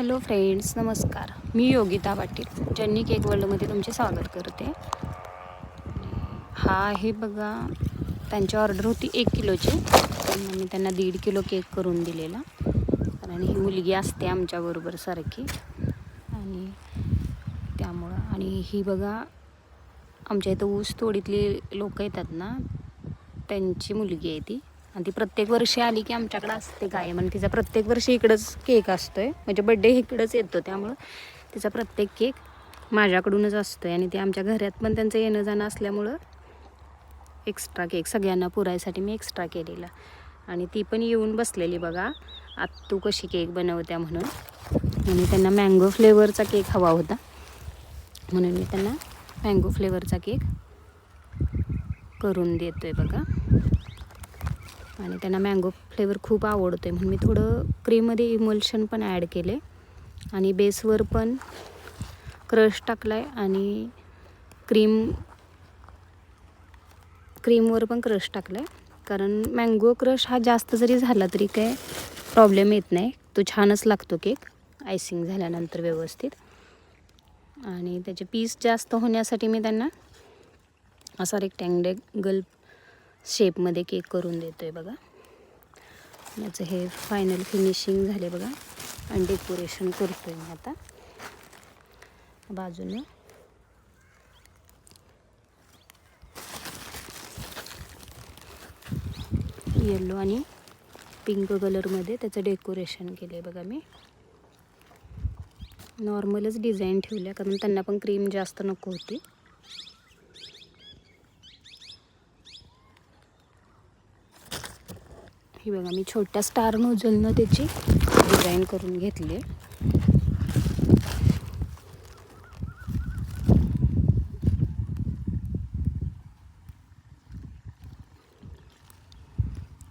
Hello friends, नमस्कार. मी योगिता पाटील, जन्नी cake वर्ल्डमध्ये तुमचे स्वागत करते. हा आहे बघा, त्यांची ऑर्डर होती 1 किलोची. मी त्यांना 1.5 किलो केक करून दिलेला, कारण ही मुलगी असते आमच्याबरोबर सारखी आणि त्यामुळं. आणि ही बघा, आमच्या इथं ऊस तोडीतली लोक येतात ना, त्यांची मुलगी आहे ती. आणि ती प्रत्येक वर्षी आली की आमच्याकडं असते कायम. आणि तिचा प्रत्येक वर्षी इकडंच केक असतो आहे, म्हणजे बड्डे इकडंच येतो, त्यामुळं तिचा प्रत्येक केक माझ्याकडूनच असतो आहे. आणि ते आमच्या घरात पण त्यांचं येणं जाणं असल्यामुळं एक्स्ट्रा केक सगळ्यांना पुरायसाठी मी एक्स्ट्रा केलेला. आणि ती पण येऊन बसलेली बघा, आता तू कशी केक बनवत्या म्हणून. आणि त्यांना मँगो फ्लेवरचा केक हवा होता, म्हणून मी त्यांना मँगो फ्लेवरचा केक करून देतो आहे बघा. आणि त्यांना मँगो फ्लेवर खूप आवडतो आहे, म्हणून मी थोडं क्रीममध्ये इमल्शन पण ॲड केले. आणि बेसवर पण क्रश टाकला आहे आणि क्रीमवर पण क्रश टाकला आहे. कारण मँगो क्रश हा जास्त जरी झाला तरी काय प्रॉब्लेम येत नाही, तो छानच लागतो केक आयसिंग झाल्यानंतर व्यवस्थित. आणि त्याचे पीस जास्त होण्यासाठी मी त्यांना असा रेक्टँगल शेपमध्ये केक करून देतो आहे बघा. याचं हे फायनल फिनिशिंग झाले बघा. आणि डेकोरेशन करतो आहे मी आता बाजूने. येलो आणि पिंक कलरमध्ये त्याचं डेकोरेशन केलं आहे बघा. मी नॉर्मलच डिझाईन ठेवल्या, कारण त्यांना पण क्रीम जास्त नको होती. ही बघा, मी छोट्या स्टार नोझलनं त्याची डिझाईन करून घेतली.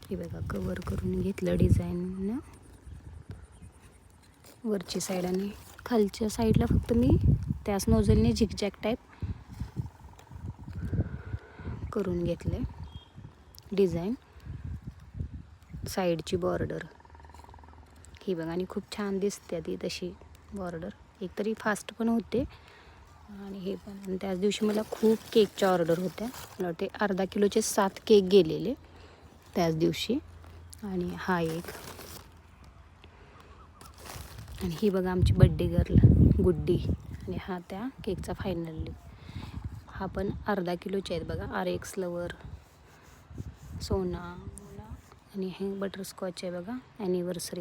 ही बघा, कवर करून घेतलं डिझाईननं वरची साईड. आणि खालच्या साईडला फक्त मी त्याच नोझलने झिगझॅग टाईप करून घेतले डिझाईन. साईडची बॉर्डर ही बघा, आणि खूप छान दिसते ती तशी बॉर्डर. एकतरी फास्ट पण होते आणि हे पण. आणि त्याच दिवशी मला खूप केकच्या ऑर्डर होत्या. मला वाटते अर्धा किलोचे 7 केक गेलेले त्याच दिवशी. आणि हा एक. आणि ही बघा आमची बड्डे गर्ल गुड्डी. आणि हा त्या केकचा फायनली. हा पण अर्धा किलोचे आहेत बघा. RX लवर सोना. आणि हे बटरस्कॉच आहे बघा, ॲनिव्हर्सरी.